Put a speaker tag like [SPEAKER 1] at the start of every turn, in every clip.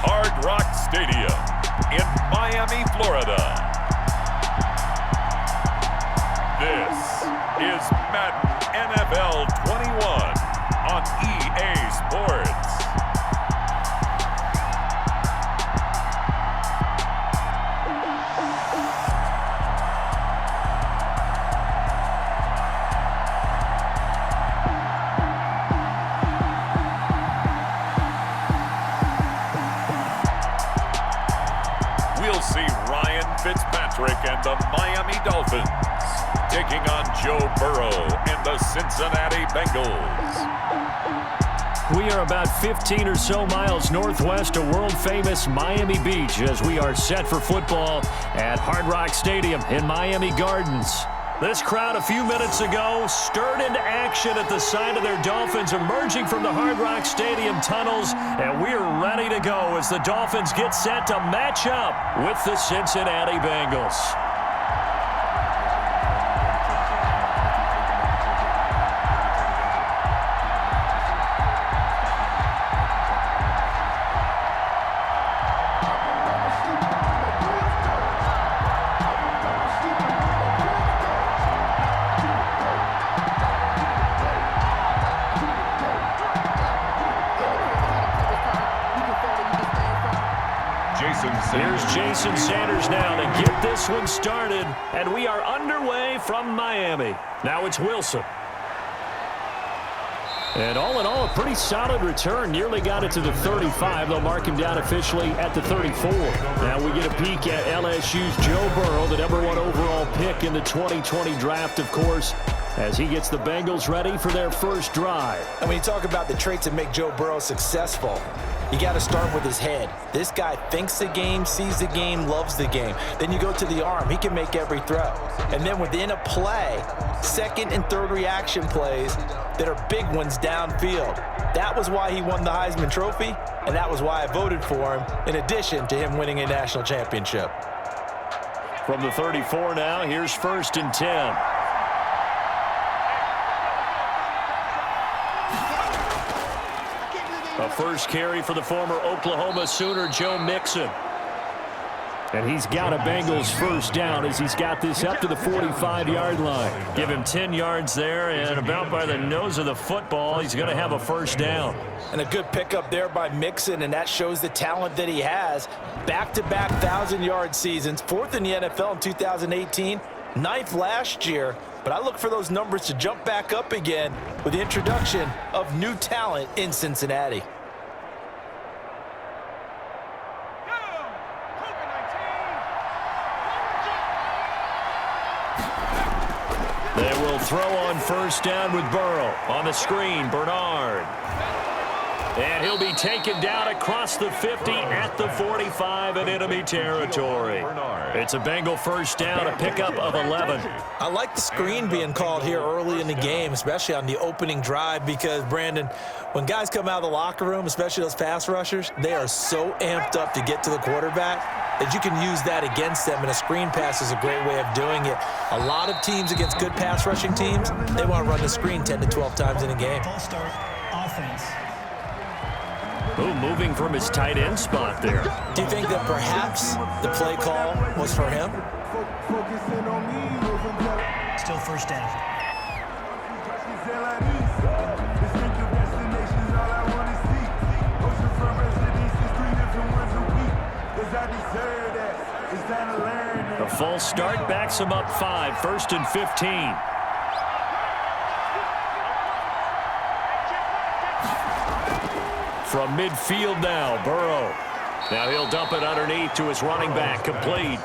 [SPEAKER 1] Hard Rock Stadium in Miami, Florida. This is Madden NFL 21 on EA Sports. We'll see Ryan Fitzpatrick and the Miami Dolphins taking on Joe Burrow and the Cincinnati Bengals.
[SPEAKER 2] We are about 15 or so miles northwest of world-famous Miami Beach as we are set for football at Hard Rock Stadium in Miami Gardens. This crowd a few minutes ago stirred into action at the side of their Dolphins emerging from the Hard Rock Stadium tunnels, and we're ready to go as the Dolphins get set to match up with the Cincinnati Bengals. Here's Jason Sanders now to get this one started, and we are underway from Miami. Now it's Wilson. And all in all, a pretty solid return. Nearly got it to the 35. They'll mark him down officially at the 34. Now we get a peek at LSU's Joe Burrow, the #1 overall pick in the 2020 draft, of course, as he gets the Bengals ready for their first drive.
[SPEAKER 3] And when you talk about the traits that make Joe Burrow successful, you got to start with his head. This guy thinks the game, sees the game, loves the game. Then you go to the arm. He can make every throw. And then within a play, second and third reaction plays that are big ones downfield. That was why he won the Heisman Trophy, and that was why I voted for him, in addition to him winning a national championship.
[SPEAKER 2] From the 34 now, here's 1st and 10. A first carry for the former Oklahoma Sooner, Joe Mixon. And he's got a Bengals first down as he's got this up to the 45-yard line. Give him 10 yards there, and about by the nose of the football, he's going to have a first down.
[SPEAKER 3] And a good pickup there by Mixon, and that shows the talent that he has. Back-to-back 1,000-yard seasons, 4th in the NFL in 2018, 9th last year. But I look for those numbers to jump back up again with the introduction of new talent in Cincinnati.
[SPEAKER 2] They will throw on first down with Burrow. On the screen, Bernard. And he'll be taken down across the 50 at the 45 in enemy territory. It's a Bengal first down, a pickup of 11.
[SPEAKER 3] I like the screen being called here early in the game, especially on the opening drive, because, Brandon, when guys come out of the locker room, especially those pass rushers, they are so amped up to get to the quarterback that you can use that against them, and a screen pass is a great way of doing it. A lot of teams against good pass rushing teams, they want to run the screen 10 to 12 times in a game.
[SPEAKER 4] False start, offense.
[SPEAKER 2] Ooh, moving from his tight end spot there.
[SPEAKER 3] Do you think that perhaps the play call was for him?
[SPEAKER 4] Still first down.
[SPEAKER 2] A false start backs him up 5, 1st and 15. From midfield now, Burrow. Now he'll dump it underneath to his running back, complete.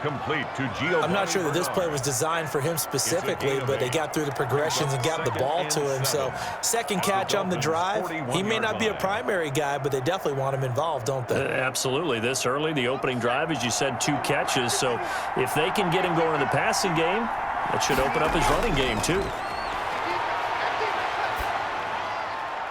[SPEAKER 1] Complete to Gio.
[SPEAKER 3] I'm not sure that this play was designed for him specifically, but they got through the progressions and got the ball to him. So, second catch on the drive. He may not be a primary guy, but they definitely want him involved, don't they?
[SPEAKER 2] Absolutely. This early, the opening drive, as you said, 2 catches. So, if they can get him going in the passing game, that should open up his running game, too.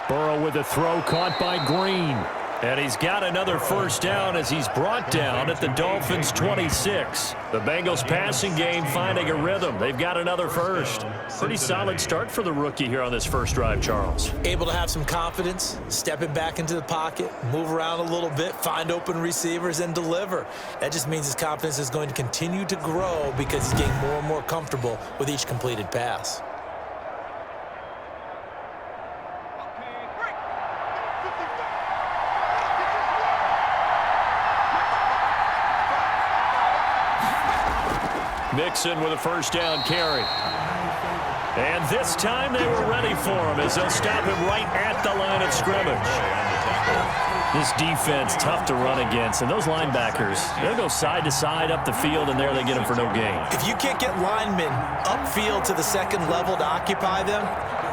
[SPEAKER 2] Burrow with a throw caught by Green. And he's got another first down as he's brought down at the Dolphins' 26. The Bengals passing game finding a rhythm. They've got another first. Pretty solid start for the rookie here on this first drive, Charles.
[SPEAKER 3] Able to have some confidence, stepping back into the pocket, move around a little bit, find open receivers, and deliver. That just means his confidence is going to continue to grow because he's getting more and more comfortable with each completed pass.
[SPEAKER 2] Mixon with a first down carry. And this time they were ready for him as they'll stop him right at the line of scrimmage. This defense, tough to run against. And those linebackers, they'll go side to side up the field, and there they get them for no gain.
[SPEAKER 3] If you can't get linemen upfield to the second level to occupy them,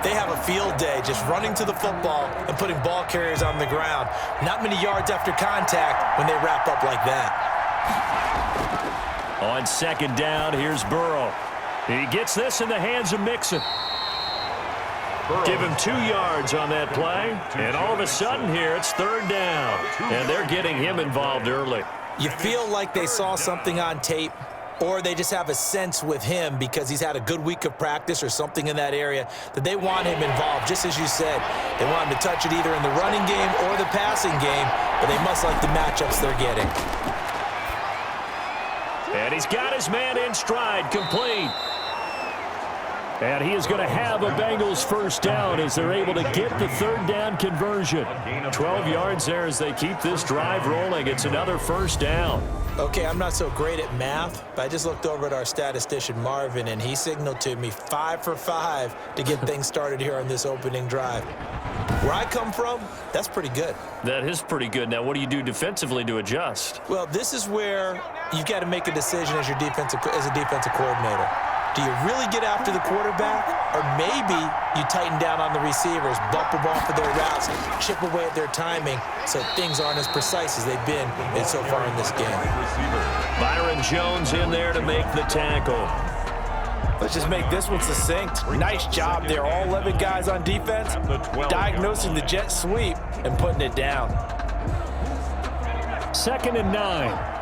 [SPEAKER 3] they have a field day just running to the football and putting ball carriers on the ground. Not many yards after contact when they wrap up like that.
[SPEAKER 2] On second down, here's Burrow. He gets this in the hands of Mixon. Give him 2 yards on that play, and all of a sudden here it's third down. And they're getting him involved early.
[SPEAKER 3] You feel like they saw something on tape, or they just have a sense with him because he's had a good week of practice or something in that area that they want him involved. Just as you said, they want him to touch it either in the running game or the passing game, but they must like the matchups they're getting.
[SPEAKER 2] And he's got his man in stride, complete. And he is going to have a Bengals first down as they're able to get the third down conversion. 12 yards there as they keep this drive rolling. It's another first down.
[SPEAKER 3] Okay, I'm not so great at math, but I just looked over at our statistician, Marvin, and he signaled to me 5 for 5 to get things started here on this opening drive. Where I come from, that's pretty good.
[SPEAKER 2] That is pretty good. Now, what do you do defensively to adjust?
[SPEAKER 3] Well, this is where you've got to make a decision as a defensive coordinator. Do you really get after the quarterback, or maybe you tighten down on the receivers, bump them off of their routes, chip away at their timing so things aren't as precise as they've been so far in this game?
[SPEAKER 2] Byron Jones in there to make the tackle.
[SPEAKER 3] Let's just make this one succinct. Nice job there. All 11 guys on defense diagnosing the jet sweep and putting it down.
[SPEAKER 2] 2nd and 9.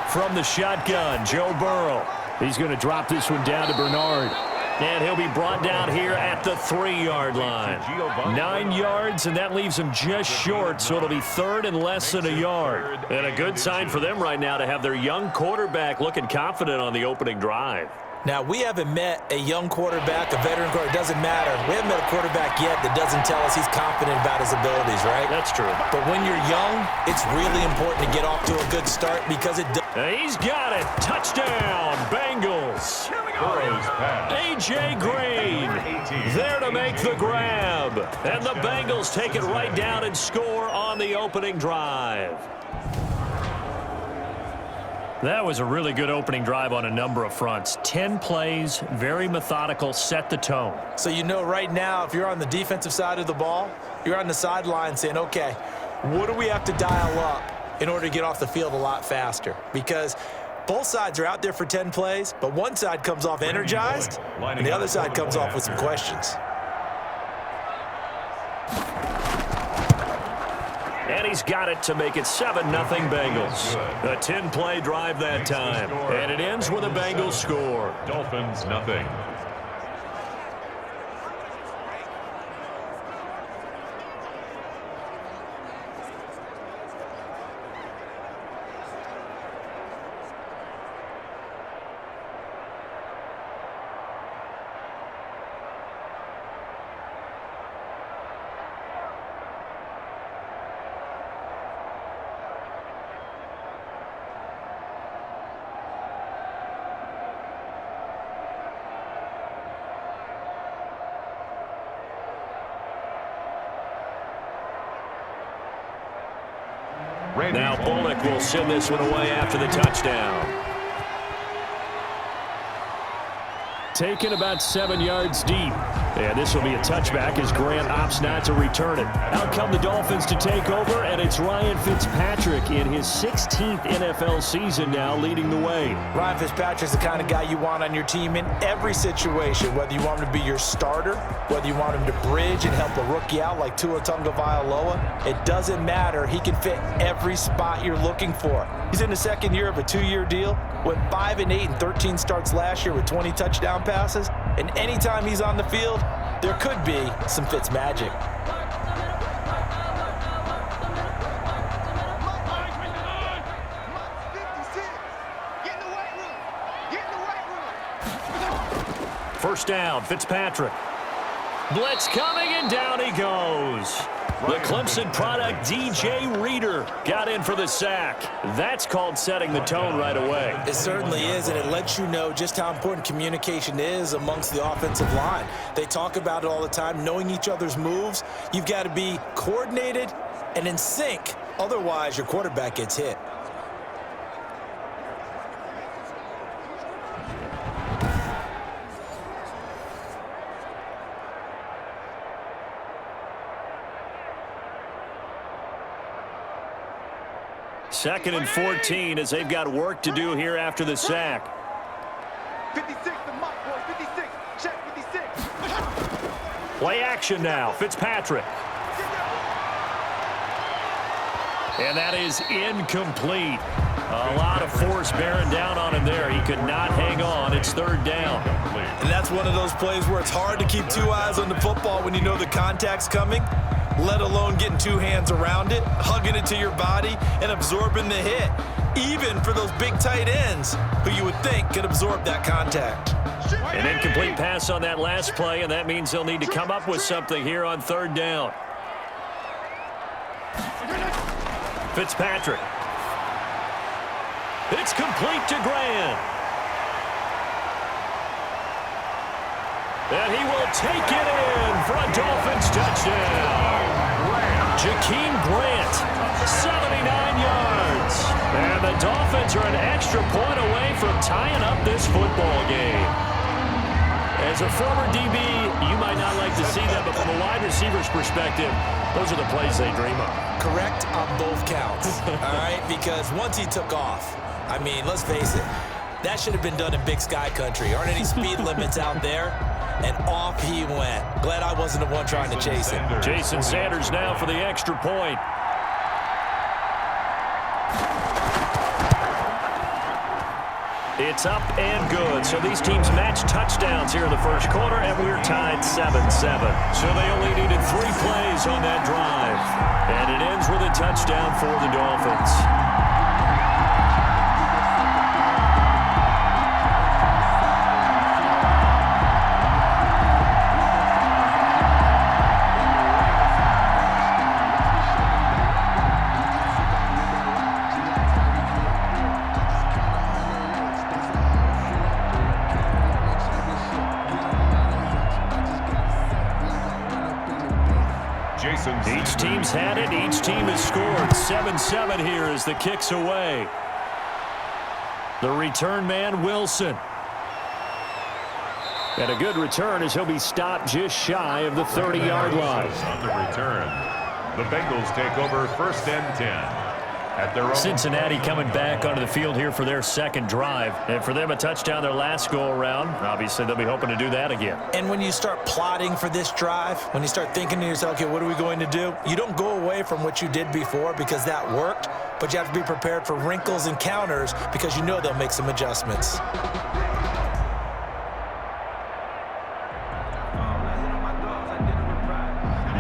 [SPEAKER 2] From the shotgun, Joe Burrow. He's going to drop this one down to Bernard. And he'll be brought down here at the 3-yard line. 9 yards, and that leaves him just short, so it'll be third and less than a yard. And a good sign for them right now to have their young quarterback looking confident on the opening drive.
[SPEAKER 3] Now, we haven't met a young quarterback, a veteran quarterback. It doesn't matter. We haven't met a quarterback yet that doesn't tell us he's confident about his abilities, right?
[SPEAKER 2] That's true.
[SPEAKER 3] But when you're young, it's really important to get off to a good start because it does.
[SPEAKER 2] He's got it. Touchdown, Bengals. A.J. Green there to make the grab. And the Bengals take it right down and score on the opening drive. That was a really good opening drive on a number of fronts. 10 plays, very methodical, set the tone.
[SPEAKER 3] So you know right now, if you're on the defensive side of the ball, you're on the sideline saying, okay, what do we have to dial up in order to get off the field a lot faster? Because both sides are out there for 10 plays, but one side comes off energized, and the other side comes off with some questions.
[SPEAKER 2] And he's got it to make it 7-0 Bengals. A 10-play drive that time. And it ends with a Bengals score.
[SPEAKER 1] Dolphins nothing.
[SPEAKER 2] Now Bullock will send this one away after the touchdown. Taken about 7 yards deep. And this will be a touchback as Grant opts not to return it. Out come the Dolphins to take over, and it's Ryan Fitzpatrick in his 16th NFL season now leading the way.
[SPEAKER 3] Ryan Fitzpatrick's the kind of guy you want on your team in every situation, whether you want him to be your starter, whether you want him to bridge and help a rookie out like Tua Tagovailoa. It doesn't matter. He can fit every spot you're looking for. He's in the second year of a 2-year deal, went 5-8 and 13 starts last year with 20 touchdown passes, and anytime he's on the field, there could be some Fitz magic.
[SPEAKER 2] First down, Fitzpatrick. Blitz coming, and down he goes. The Clemson product, DJ Reader, got in for the sack. That's called setting the tone right away.
[SPEAKER 3] It certainly is, and it lets you know just how important communication is amongst the offensive line. They talk about it all the time, knowing each other's moves. You've got to be coordinated and in sync. Otherwise, your quarterback gets hit.
[SPEAKER 2] Second and 14 as they've got work to do here after the sack.
[SPEAKER 5] 56, the mock boy, 56, check 56.
[SPEAKER 2] Play action now, Fitzpatrick. And that is incomplete. A lot of force bearing down on him there. He could not hang on. It's third down.
[SPEAKER 3] And that's one of those plays where it's hard to keep two eyes on the football when you know the contact's coming, let alone getting two hands around it, hugging it to your body, and absorbing the hit, even for those big tight ends who you would think could absorb that contact.
[SPEAKER 2] An incomplete pass on that last play, and that means they'll need to come up with something here on third down. Fitzpatrick. It's complete to Grant. And he will take it in for a Dolphins touchdown. Jakeem Grant, 79 yards. And the Dolphins are an extra point away from tying up this football game. As a former DB, you might not like to see that, but from a wide receiver's perspective, those are the plays they dream of.
[SPEAKER 3] Correct on both counts, all right? Because once he took off, I mean, let's face it, that should have been done in Big Sky country. Aren't any speed limits out there? And off he went. Glad I wasn't the one trying to chase him.
[SPEAKER 2] Jason Sanders now for the extra point. It's up and good. So these teams match touchdowns here in the first quarter, and we're tied 7-7. So they only needed 3 plays on that drive. And it ends with a touchdown for the Dolphins. Each team's had it. Each team has scored. 7-7 here as the kick's away. The return man, Wilson. And a good return as he'll be stopped just shy of the 30-yard line.
[SPEAKER 1] On the return, the Bengals take over first and 10. At their own.
[SPEAKER 2] Cincinnati coming back onto the field here for their second drive. And for them, a touchdown their last go-around. Obviously, they'll be hoping to do that again.
[SPEAKER 3] And when you start plotting for this drive, when you start thinking to yourself, okay, what are we going to do? You don't go away from what you did before because that worked, but you have to be prepared for wrinkles and counters because you know they'll make some adjustments.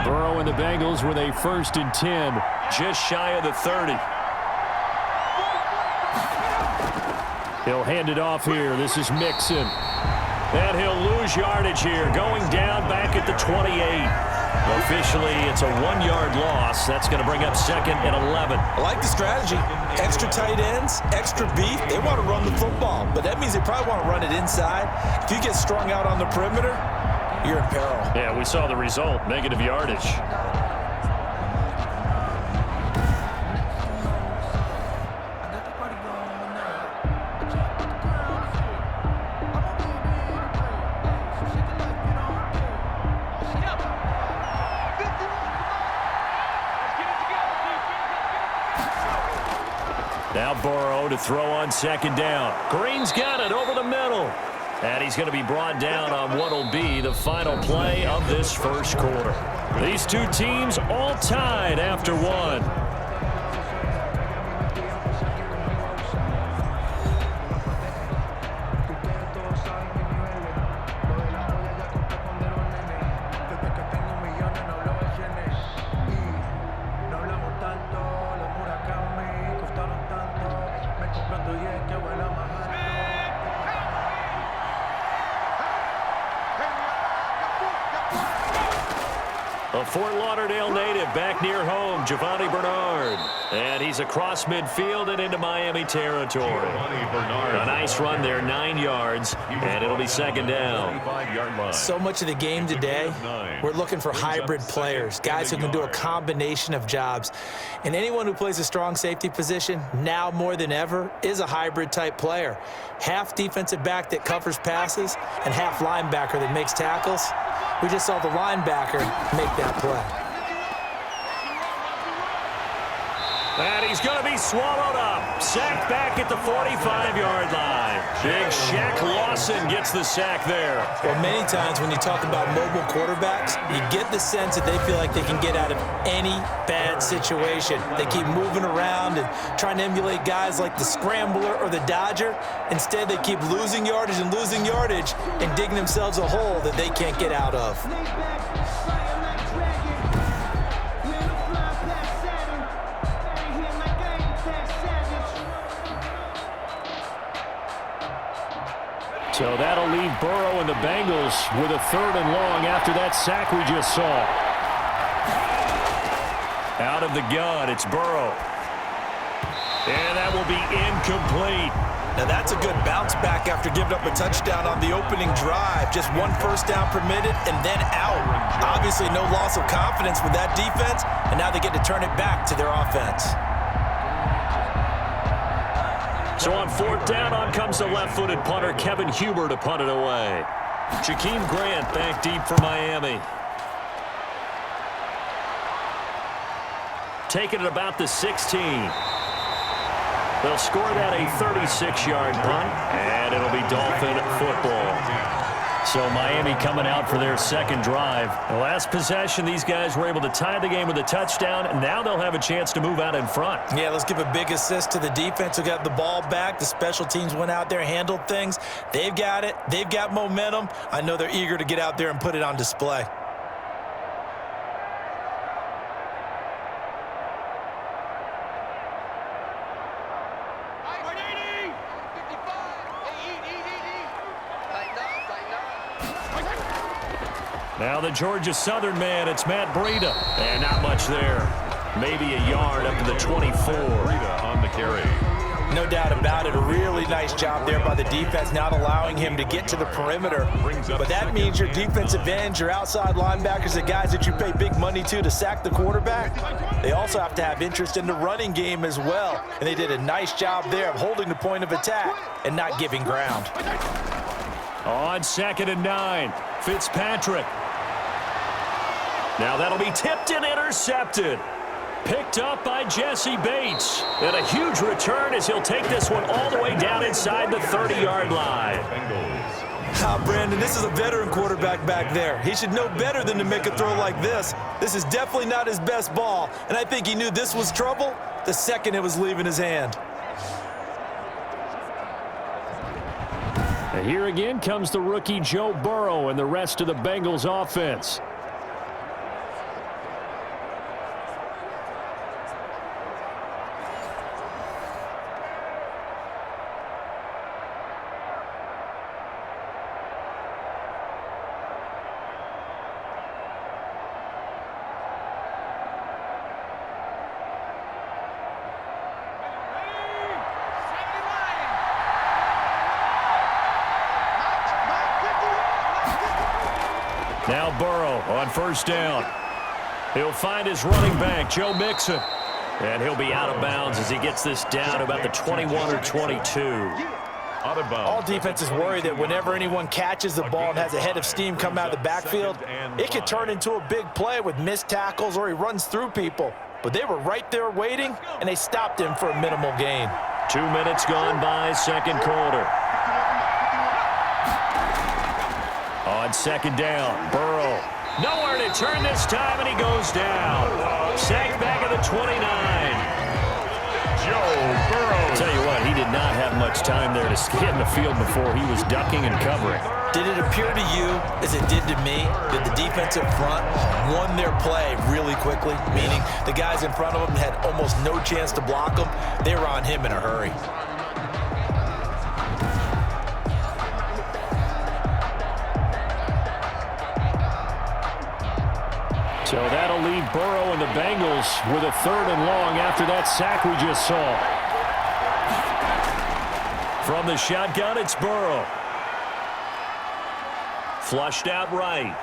[SPEAKER 2] Burrow and the Bengals with a first and 10, just shy of the 30. He'll hand it off here. This is Mixon. And he'll lose yardage here, going down back at the 28. Officially, it's a 1-yard loss. That's going to bring up second and 11.
[SPEAKER 3] I like the strategy. Extra tight ends, extra beef. They want to run the football, but that means they probably want to run it inside. If you get strung out on the perimeter, you're in peril.
[SPEAKER 2] Yeah, we saw the result, negative yardage. Now Burrow to throw on second down. Green's got it over the middle. And he's going to be brought down on what will be the final play of this first quarter. These two teams all tied after one. A Fort Lauderdale native back near home, Giovanni Bernard. And he's across midfield and into Miami territory. A nice run there, 9 yards, and it'll be second down.
[SPEAKER 3] So much of the game today, we're looking for hybrid players, guys who can do a combination of jobs. And anyone who plays a strong safety position, now more than ever, is a hybrid type player. Half defensive back that covers passes and half linebacker that makes tackles. We just saw the linebacker make that play.
[SPEAKER 2] And he's going to be swallowed up. Sacked back at the 45-yard line. Big Shaq Lawson gets the sack there.
[SPEAKER 3] Well, many times when you talk about mobile quarterbacks, you get the sense that they feel like they can get out of any bad situation. They keep moving around and trying to emulate guys like the Scrambler or the Dodger. Instead, they keep losing yardage and digging themselves a hole that they can't get out of.
[SPEAKER 2] So that'll leave Burrow and the Bengals with a 3rd and long after that sack we just saw. Out of the gun, it's Burrow. And that will be incomplete.
[SPEAKER 3] Now that's a good bounce back after giving up a touchdown on the opening drive. Just 1 first down permitted and then out. Obviously no loss of confidence with that defense, and now they get to turn it back to their offense.
[SPEAKER 2] So on 4th down, on comes the left-footed punter, Kevin Huber, to punt it away. Jakeem Grant back deep for Miami. Taking it about the 16. They'll score that a 36-yard punt, and it'll be Dolphin football. So Miami coming out for their second drive. The last possession, these guys were able to tie the game with a touchdown, and now they'll have a chance to move out in front.
[SPEAKER 3] Yeah, let's give a big assist to the defense who got the ball back. The special teams went out there, handled things. They've got it. They've got momentum. I know they're eager to get out there and put it on display.
[SPEAKER 2] Now the Georgia Southern man, it's Matt Breida. And not much there. Maybe a yard up to the 24.
[SPEAKER 1] Breida on the carry.
[SPEAKER 3] No doubt about it. A really nice job there by the defense, not allowing him to get to the perimeter. But that means your defensive ends, your outside linebackers, the guys that you pay big money to sack the quarterback, they also have to have interest in the running game as well. And they did a nice job there of holding the point of attack and not giving ground.
[SPEAKER 2] On 2nd and 9, Fitzpatrick. Now that'll be tipped and intercepted. Picked up by Jesse Bates. And a huge return as he'll take this one all the way down inside the 30-yard line.
[SPEAKER 3] Brandon, this is a veteran quarterback back there. He should know better than to make a throw like this. This is definitely not his best ball, and I think he knew this was trouble the second it was leaving his hand.
[SPEAKER 2] And here again comes the rookie Joe Burrow and the rest of the Bengals offense. Now Burrow on 1st down. He'll find his running back, Joe Mixon. And he'll be out of bounds as he gets this down about the 21 or 22.
[SPEAKER 3] All defenses worry that whenever anyone catches the ball and has a head of steam come out of the backfield, it could turn into a big play with missed tackles or he runs through people. but they were right there waiting, and they stopped him for a minimal gain.
[SPEAKER 2] 2 minutes gone by, second quarter. On second down, Burrow. Nowhere to turn this time, and he goes down. Sacked back at the 29.
[SPEAKER 1] Joe Burrow.
[SPEAKER 2] Tell you what, he did not have much time there to get in the field before he was ducking and covering.
[SPEAKER 3] Did it appear to you, as it did to me, that the defensive front won their play really quickly? Meaning the guys in front of them had almost no chance to block him. They were on him in a hurry.
[SPEAKER 2] So that'll leave Burrow and the Bengals with a 3rd and long after that sack we just saw. From the shotgun, it's Burrow. Flushed out right.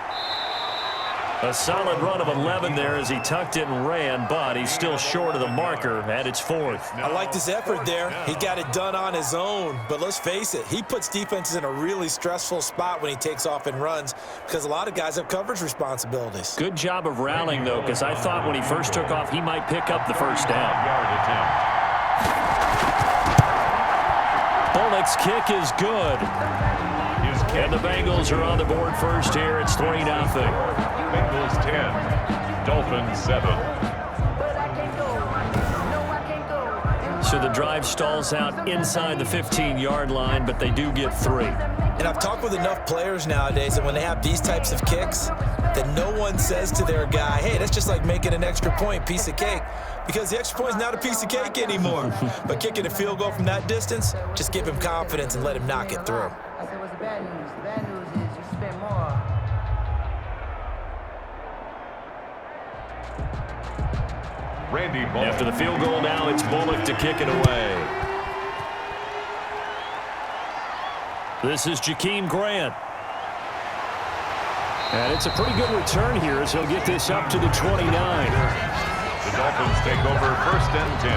[SPEAKER 2] A solid run of 11 there as he tucked it and ran, but he's still short of the marker, and it's 4th.
[SPEAKER 3] I liked his effort there. He got it done on his own, but let's face it, he puts defenses in a really stressful spot when he takes off and runs because a lot of guys have coverage responsibilities.
[SPEAKER 2] Good job of rallying, though, because I thought when he first took off, he might pick up the first down. Bullock's kick is good. And the Bengals are on the board first here. It's 3-0.
[SPEAKER 1] Bengals 10, Dolphins 7.
[SPEAKER 2] So the drive stalls out inside the 15-yard line, but they do get 3.
[SPEAKER 3] And I've talked with enough players nowadays that when they have these types of kicks, that no one says to their guy, hey, that's just like making an extra point, piece of cake. Because the extra point is not a piece of cake anymore. But kicking a field goal from that distance, just give him confidence and let him knock it through.
[SPEAKER 6] I said, what's the bad news? The bad news is you spend more.
[SPEAKER 1] Randy Bullock.
[SPEAKER 2] After the field goal now, it's Bullock to kick it away. This is Jakeem Grant. And it's a pretty good return here as he'll get this up to the 29.
[SPEAKER 1] The Dolphins take over 1st and 10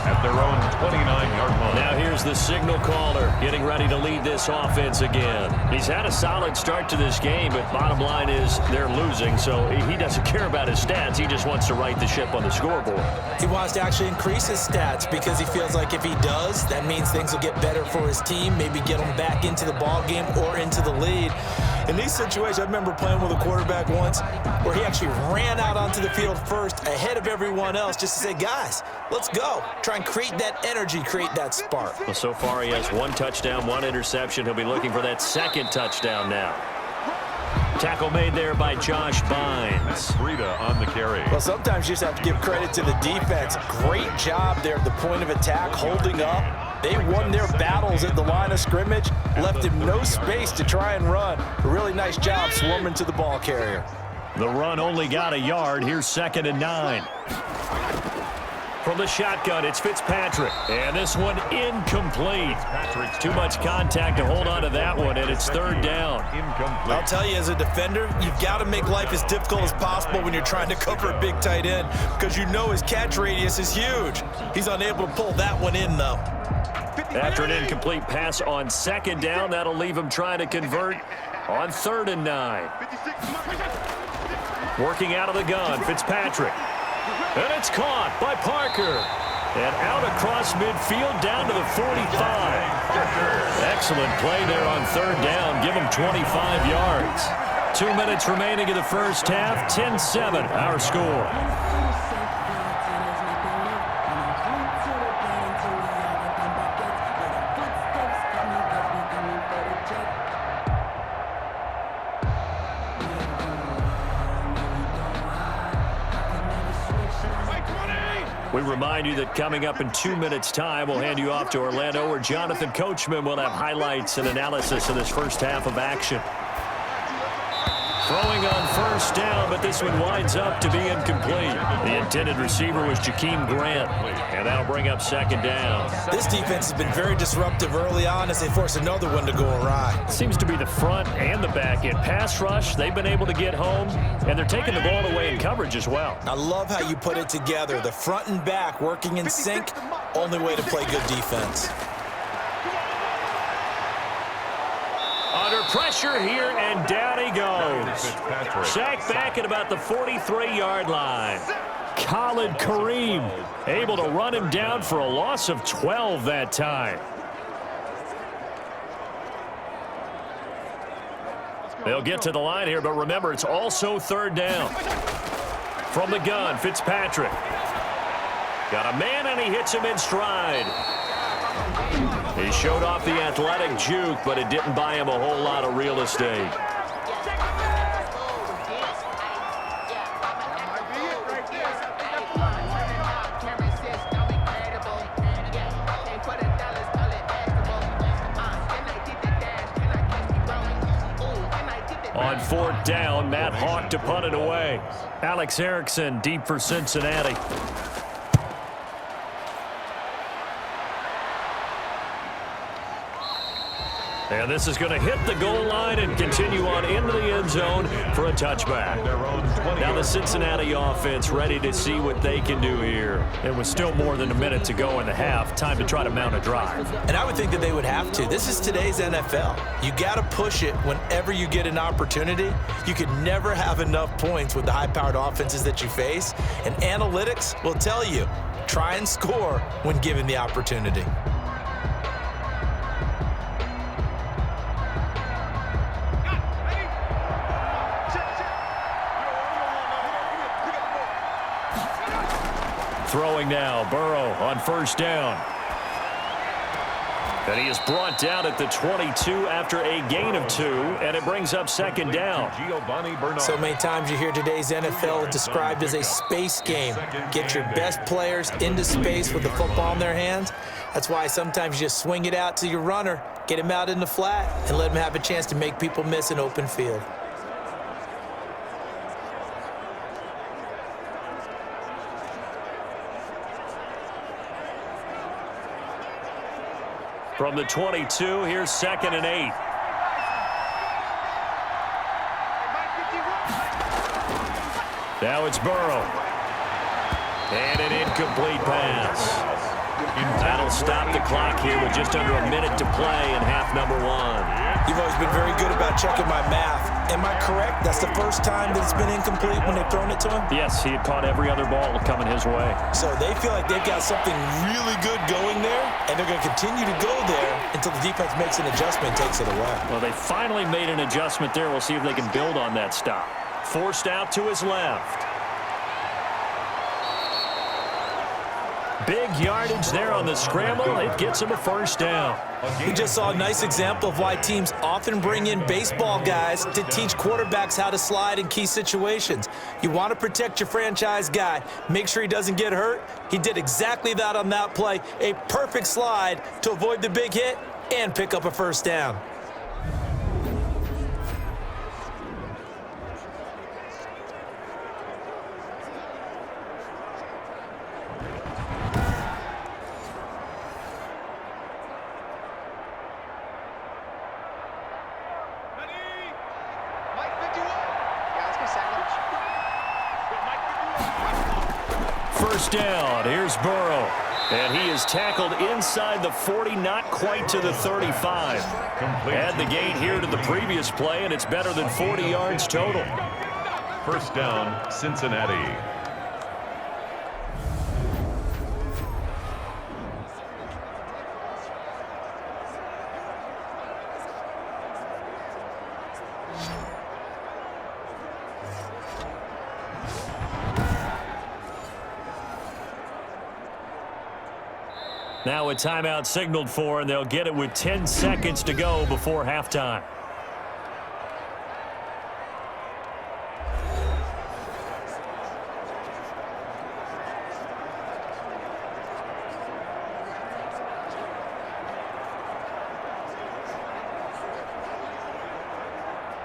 [SPEAKER 1] at their own 29-yard line.
[SPEAKER 2] Now here's the signal caller getting ready to lead this offense again. He's had a solid start to this game, but bottom line is they're losing, so he doesn't care about his stats. He just wants to right the ship on the scoreboard.
[SPEAKER 3] He wants to actually increase his stats because he feels like if he does, that means things will get better for his team, maybe get him back into the ball game or into the lead. In these situations, I remember playing with a quarterback once where he actually ran out onto the field first ahead of everyone else just to say, guys, let's go. Try and create that energy, create that spark.
[SPEAKER 2] Well, so far he has 1 touchdown, 1 interception. He'll be looking for that 2nd touchdown now. Tackle made there by Josh Bynes.
[SPEAKER 1] Breida on the carry.
[SPEAKER 3] Well, sometimes you just have to give credit to the defense. Great job there at the point of attack, holding up. They won their battles at the line of scrimmage, left him no space to try and run. A really nice job swarming to the ball carrier.
[SPEAKER 2] The run only got a yard. Here's 2nd and 9. From the shotgun, it's Fitzpatrick. And this one incomplete. Too much contact to hold on to that one, and it's 3rd down.
[SPEAKER 1] Incomplete.
[SPEAKER 3] I'll tell you, as a defender, you've got to make life as difficult as possible when you're trying to cover a big tight end because you know his catch radius is huge. He's unable to pull that one in, though.
[SPEAKER 2] After an incomplete pass on 2nd down, that'll leave him trying to convert on 3rd and 9. Working out of the gun, Fitzpatrick. And it's caught by Parker. And out across midfield down to the 45. Excellent play there on 3rd down. Give him 25 yards. 2 minutes remaining in the first half. 10-7, our score. We remind you that coming up in 2 minutes' time, we'll hand you off to Orlando, where Jonathan Coachman will have highlights and analysis of this first half of action. Throwing on 1st down, but this one winds up to be incomplete. The intended receiver was Jakeem Grant, and that'll bring up 2nd down.
[SPEAKER 3] This defense has been very disruptive early on as they force another one to go awry.
[SPEAKER 2] Seems to be the front and the back end. Pass rush, they've been able to get home, and they're taking the ball away in coverage as well.
[SPEAKER 3] I love how you put it together. The front and back working in sync, only way to play good defense.
[SPEAKER 2] Under pressure here, and down he goes. Sacked back at about the 43-yard line. Khalid Kareem able to run him down for a loss of 12 that time. They'll get to the line here, but remember, it's also third down. From the gun, Fitzpatrick. Got a man, and he hits him in stride. He showed off the athletic juke, but it didn't buy him a whole lot of real estate. On fourth down, Matt Hawk to punt it away. Alex Erickson deep for Cincinnati. And this is going to hit the goal line and continue on into the end zone for a touchback. Now the Cincinnati offense ready to see what they can do here. It was still more than a minute to go in the half. Time to try to mount a drive.
[SPEAKER 3] And I would think that they would have to. This is today's NFL. You got to push it whenever you get an opportunity. You could never have enough points with the high-powered offenses that you face. And analytics will tell you, try and score when given the opportunity.
[SPEAKER 2] Throwing now, Burrow on first down. And he is brought down at the 22 after a gain of 2, and it brings up second down.
[SPEAKER 3] So many times you hear today's NFL described as a space game. Get your best players into space with the football in their hands. That's why sometimes you just swing it out to your runner, get him out in the flat, and let him have a chance to make people miss an open field.
[SPEAKER 2] From the 22, here's 2nd and 8. Now it's Burrow. And an incomplete pass. That'll stop the clock here with just under a minute to play in half number 1.
[SPEAKER 3] You've always been very good about checking my math. Am I correct? That's the first time that it's been incomplete when they've thrown it to him?
[SPEAKER 2] Yes, he had caught every other ball coming his way.
[SPEAKER 3] So they feel like they've got something really good going there, and they're going to continue to go there until the defense makes an adjustment and takes it away.
[SPEAKER 2] Well, they finally made an adjustment there. We'll see if they can build on that stop. Forced out to his left. Big yardage there on the scramble. It gets him a first down.
[SPEAKER 3] We just saw a nice example of why teams often bring in baseball guys to teach quarterbacks how to slide in key situations. You want to protect your franchise guy. Make sure he doesn't get hurt. He did exactly that on that play. A perfect slide to avoid the big hit and pick up a first down.
[SPEAKER 2] First down, here's Burrow. And he is tackled inside the 40, not quite to the 35. Add the gain here to the previous play, and it's better than 40 yards total.
[SPEAKER 1] First down, Cincinnati.
[SPEAKER 2] Now a timeout signaled for, and they'll get it with 10 seconds to go before halftime.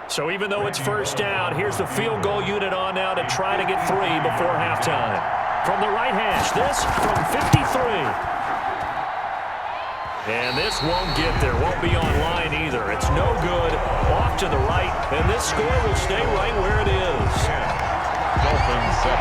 [SPEAKER 2] So even though it's first down, here's the field goal unit on now to try to get 3 before halftime. From the right hash, this from 53. And this won't get there, won't be on line either. It's no good, off to the right, and this score will stay right where it is.
[SPEAKER 1] Dolphins 7.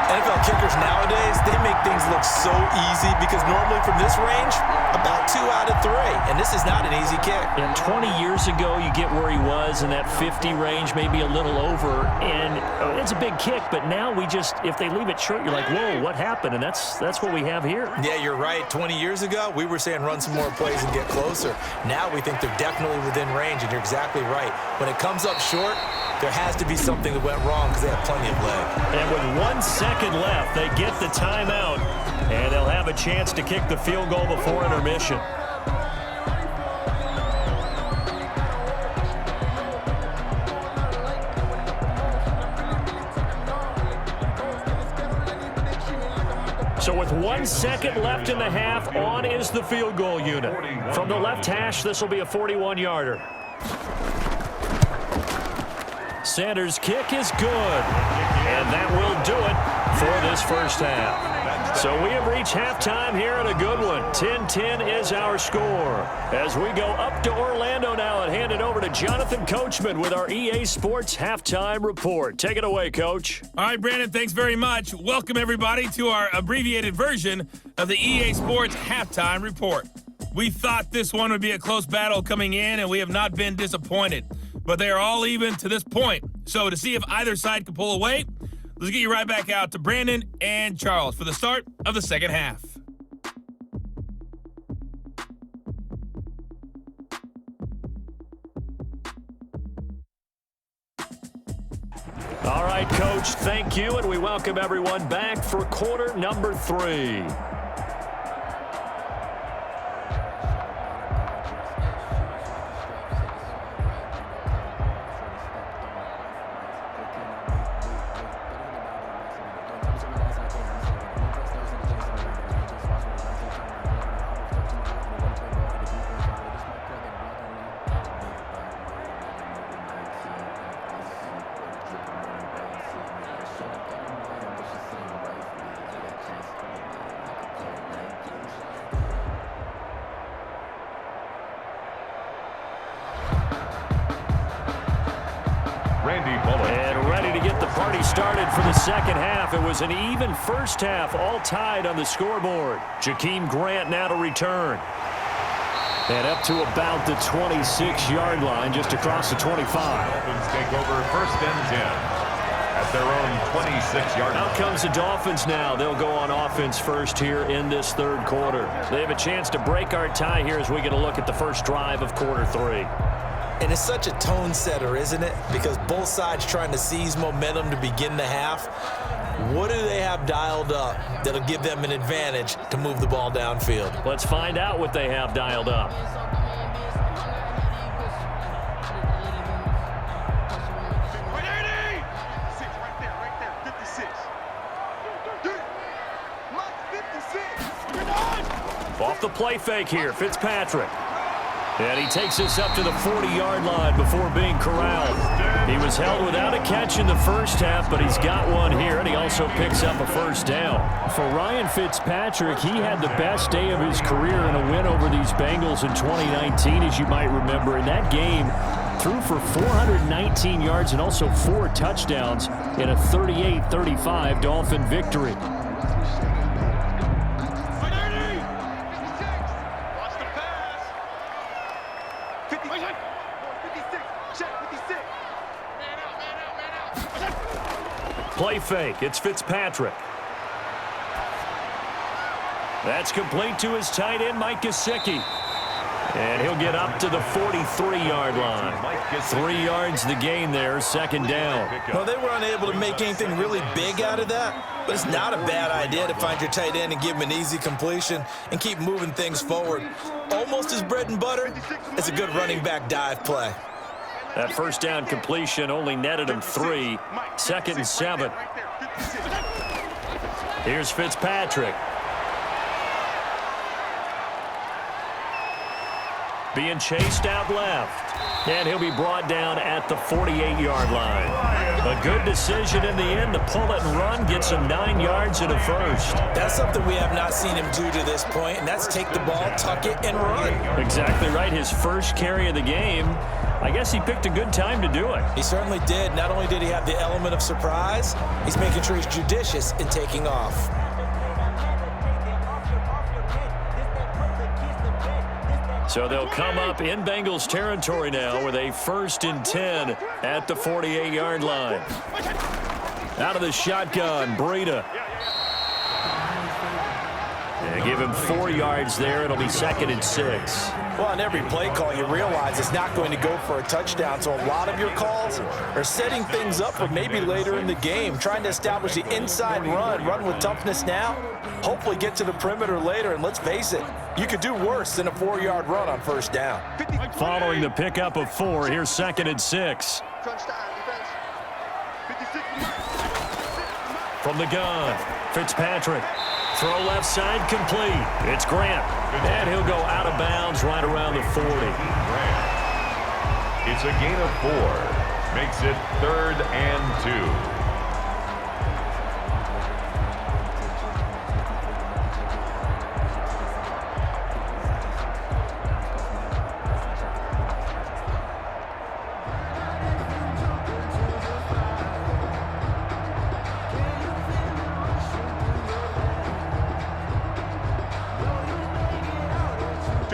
[SPEAKER 3] NFL kickers nowadays, they make things look so easy because normally from this range, About 2 out of 3, and this is not an easy kick.
[SPEAKER 2] And 20 years ago, you get where he was in that 50 range, maybe a little over, and it's a big kick, but now if they leave it short, you're like, whoa, what happened? And that's what we have here.
[SPEAKER 3] Yeah, you're right. 20 years ago, we were saying run some more plays and get closer. Now we think they're definitely within range, and you're exactly right. When it comes up short, there has to be something that went wrong because they have plenty of leg.
[SPEAKER 2] And with 1 second left, they get the timeout, and they'll have a chance to kick the field goal before intermission. So with 1 second left in the half, on is the field goal unit. From the left hash, this will be a 41-yarder. Sanders' kick is good, and that will do it for this first half. So we have reached halftime here at a good one. 10-10 is our score. As we go up to Orlando now and hand it over to Jonathan Coachman with our EA Sports Halftime Report. Take it away, Coach.
[SPEAKER 7] All right, Brandon, thanks very much. Welcome, everybody, to our abbreviated version of the EA Sports Halftime Report. We thought this one would be a close battle coming in, and we have not been disappointed. But they are all even to this point. So to see if either side can pull away, let's get you right back out to Brandon and Charles for the start of the second half.
[SPEAKER 2] All right, Coach, thank you, and we welcome everyone back for quarter number 3. And ready to get the party started for the second half. It was an even first half, all tied on the scoreboard. Jakeem Grant now to return. And up to about the 26-yard line, just across the 25.
[SPEAKER 1] Dolphins take over first and 10 at their own 26-yard line.
[SPEAKER 2] Out comes the Dolphins now. They'll go on offense first here in this third quarter. They have a chance to break our tie here as we get a look at the first drive of quarter 3.
[SPEAKER 3] And it's such a tone setter, isn't it? Because both sides trying to seize momentum to begin the half. What do they have dialed up that'll give them an advantage to move the ball downfield?
[SPEAKER 2] Let's find out what they have dialed up. Off the play fake here, Fitzpatrick. And he takes us up to the 40-yard line before being corralled. He was held without a catch in the first half, but he's got one here, and he also picks up a first down. For Ryan Fitzpatrick, he had the best day of his career in a win over these Bengals in 2019, as you might remember. In that game, threw for 419 yards and also 4 touchdowns in a 38-35 Dolphin victory. Play fake. It's Fitzpatrick. That's complete to his tight end, Mike Gesicki. And he'll get up to the 43-yard line. 3 yards the gain there, second down.
[SPEAKER 3] Well, they were unable to make anything really big out of that, but it's not a bad idea to find your tight end and give him an easy completion and keep moving things forward. Almost his bread and butter. It's a good running back dive play.
[SPEAKER 2] That first down completion only netted him 3. Second and 7. Here's Fitzpatrick. Being chased out left. And he'll be brought down at the 48-yard line. A good decision in the end to pull it and run, get some 9 yards and a first.
[SPEAKER 3] That's something we have not seen him do to this point, and that's take the ball, tuck it, and run.
[SPEAKER 2] Exactly right. His first carry of the game. I guess he picked a good time to do it.
[SPEAKER 3] He certainly did. Not only did he have the element of surprise, he's making sure he's judicious in taking off.
[SPEAKER 2] So they'll come up in Bengals territory now with a 1st and 10 at the 48-yard line. Out of the shotgun, Breida. They give him 4 yards there. It'll be 2nd and 6.
[SPEAKER 3] Well, on every play call, you realize it's not going to go for a touchdown. So a lot of your calls are setting things up for maybe later in the game, trying to establish the inside run with toughness now, hopefully get to the perimeter later. And let's face it, you could do worse than a 4-yard run on 1st down.
[SPEAKER 2] Following the pickup of 4, here's 2nd and 6. From the gun, Fitzpatrick. Throw left side complete. It's Grant. And he'll go out of bounds right around the 40.
[SPEAKER 1] It's a gain of 4. Makes it 3rd and 2.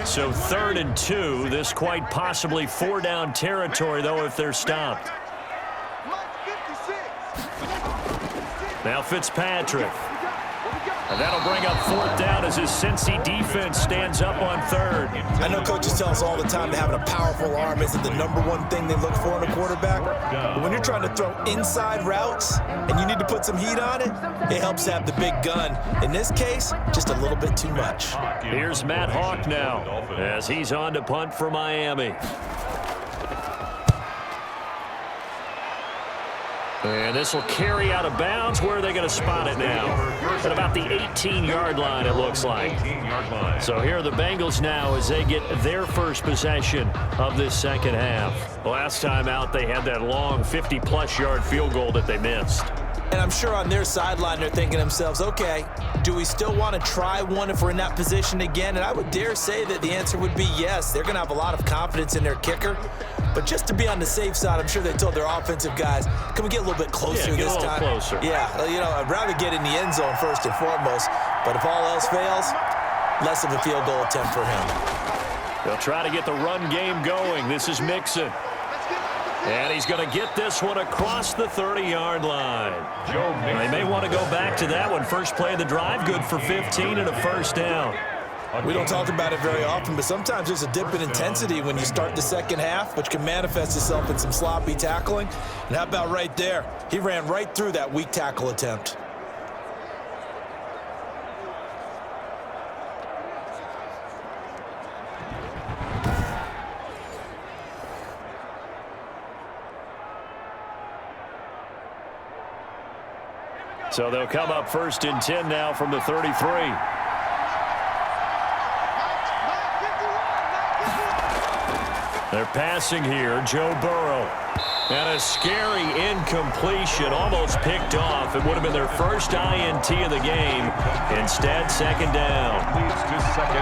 [SPEAKER 2] So 3rd and 2. This quite possibly 4-down territory, though, if they're stopped. Now Fitzpatrick. And that'll bring up 4th down as his Cincy defense stands up on 3rd.
[SPEAKER 3] I know coaches tell us all the time that having a powerful arm isn't the #1 thing they look for in a quarterback. But when you're trying to throw inside routes and you need to put some heat on it, it helps to have the big gun. In this case, just a little bit too much.
[SPEAKER 2] Here's Matt Hawk now as he's on to punt for Miami. And this will carry out of bounds. Where are they going to spot it now? At about the 18-yard line, it looks like. So here are the Bengals now as they get their first possession of this second half. Last time out, they had that long 50-plus yard field goal that they missed.
[SPEAKER 3] And I'm sure on their sideline, they're thinking to themselves, okay, do we still want to try one if we're in that position again? And I would dare say that the answer would be yes. They're going to have a lot of confidence in their kicker. But just to be on the safe side, I'm sure they told their offensive guys, can we get a little bit closer this time?
[SPEAKER 2] Closer.
[SPEAKER 3] Yeah, you know, I'd rather get in the end zone first and foremost. But if all else fails, less of a field goal attempt for him.
[SPEAKER 2] They'll try to get the run game going. This is Mixon. And he's going to get this one across the 30-yard line. They may want to go back to that one. First play of the drive, good for 15 and a 1st down.
[SPEAKER 3] We don't talk about it very often, but sometimes there's a dip in intensity when you start the second half, which can manifest itself in some sloppy tackling. And how about right there? He ran right through that weak tackle attempt.
[SPEAKER 2] So they'll come up 1st and 10 now from the 33. They're passing here, Joe Burrow. And a scary incompletion, almost picked off. It would have been their first INT of the game. Instead, 2nd down.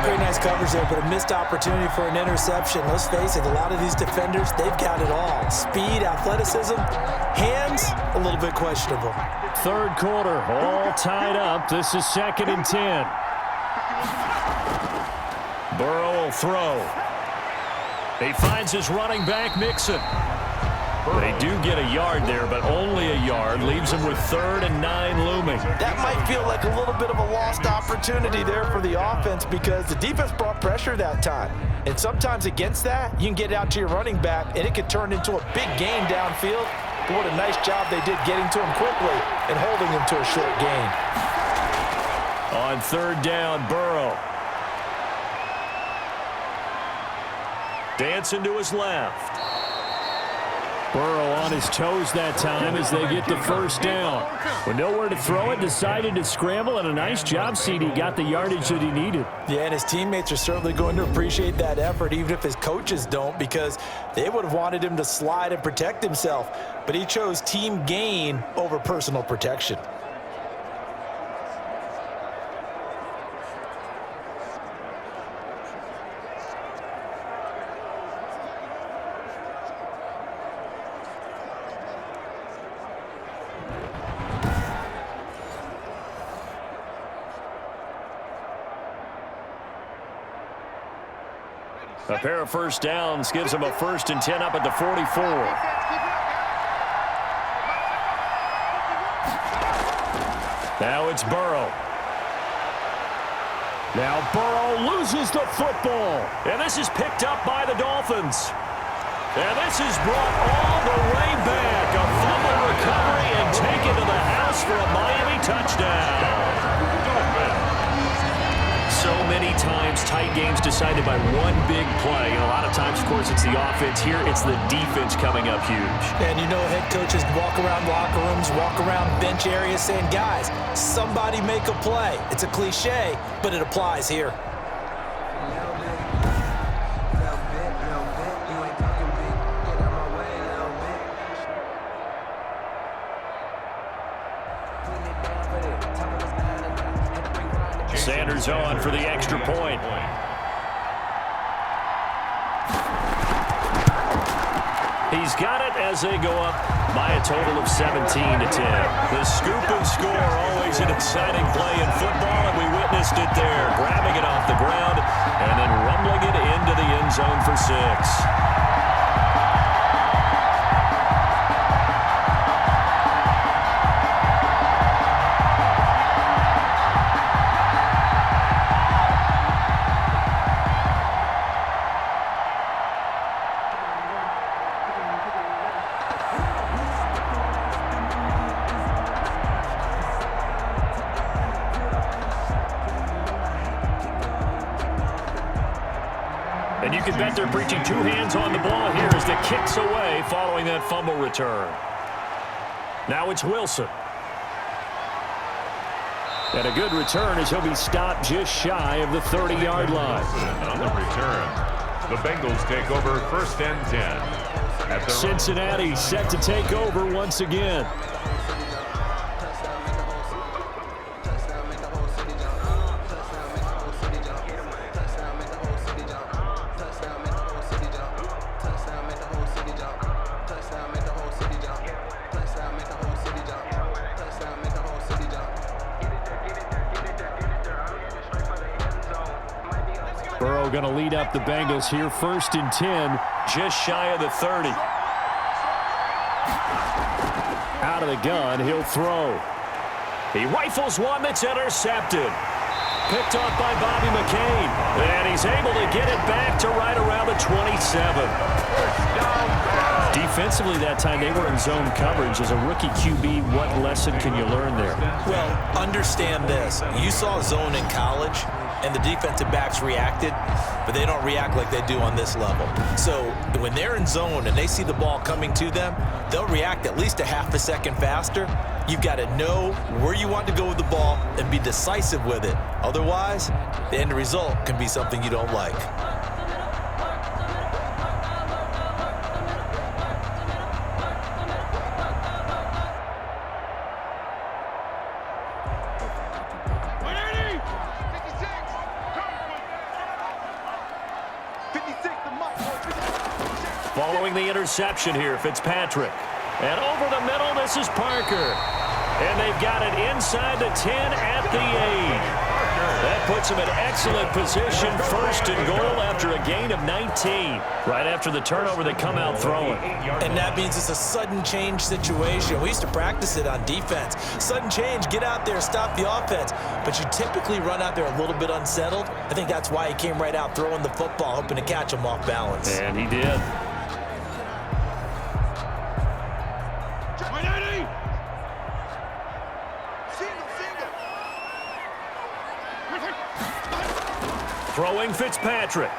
[SPEAKER 3] Very nice coverage there, but a missed opportunity for an interception. Let's face it, a lot of these defenders, they've got it all. Speed, athleticism, hands, a little bit questionable.
[SPEAKER 2] 3rd quarter, all tied up. This is 2nd and 10. Burrow will throw. He finds his running back, Mixon. They do get a yard there, but only a yard. Leaves him with 3rd and 9 looming.
[SPEAKER 3] That might feel like a little bit of a lost opportunity there for the offense because the defense brought pressure that time. And sometimes against that, you can get out to your running back, and it can turn into a big gain downfield. But what a nice job they did getting to him quickly and holding him to a short gain.
[SPEAKER 2] On 3rd down, Burrow. Dancing to his left. Burrow on his toes that time as they get the 1st down. With nowhere to throw it, decided to scramble, and a nice job, CD. Got the yardage that he needed.
[SPEAKER 3] Yeah, and his teammates are certainly going to appreciate that effort, even if his coaches don't, because they would have wanted him to slide and protect himself. But he chose team gain over personal protection.
[SPEAKER 2] A pair of first downs gives them a 1st and 10 up at the 44. Now it's Burrow. Now Burrow loses the football. And this is picked up by the Dolphins. And this is brought all the way back. A fumble recovery and taken to the house for a Miami touchdown. So many times tight games decided by one big play. And a lot of times, of course, it's the offense. Here, it's the defense coming up huge.
[SPEAKER 3] And you know head coaches walk around locker rooms, walk around bench areas saying, guys, somebody make a play. It's a cliche, but it applies here.
[SPEAKER 2] Sanders on for the extra point. He's got it as they go up by a total of 17-10. The scoop and score, always an exciting play in football, and we witnessed it there, grabbing it off the ground and then rumbling it into the end zone for 6. And you can bet they're preaching two hands on the ball here as the kick's away following that fumble return. Now it's Wilson. And a good return as he'll be stopped just shy of the 30-yard line.
[SPEAKER 1] On the return, the Bengals take over 1st and 10. At the
[SPEAKER 2] Cincinnati set to take over once again. Burrow going to lead up the Bengals here, 1st and 10, just shy of the 30. Out of the gun, he'll throw. He rifles one that's intercepted. Picked off by Bobby McCain. And he's able to get it back to right around the 27. Defensively that time, they were in zone coverage. As a rookie QB, what lesson can you learn there?
[SPEAKER 3] Well, understand this. You saw zone in college, and the defensive backs reacted, but they don't react like they do on this level. So when they're in zone and they see the ball coming to them, they'll react at least a half a second faster. You've got to know where you want to go with the ball and be decisive with it. Otherwise, the end result can be something you don't like.
[SPEAKER 2] Following the interception here, Fitzpatrick. And over the middle, this is Parker. And they've got it inside the 10 at the 8. That puts them in excellent position, 1st and goal after a gain of 19. Right after the turnover, they come out throwing.
[SPEAKER 3] And that means it's a sudden change situation. We used to practice it on defense. Sudden change, get out there, stop the offense. But you typically run out there a little bit unsettled. I think that's why he came right out throwing the football, hoping to catch him off balance.
[SPEAKER 2] And he did. Throwing Fitzpatrick.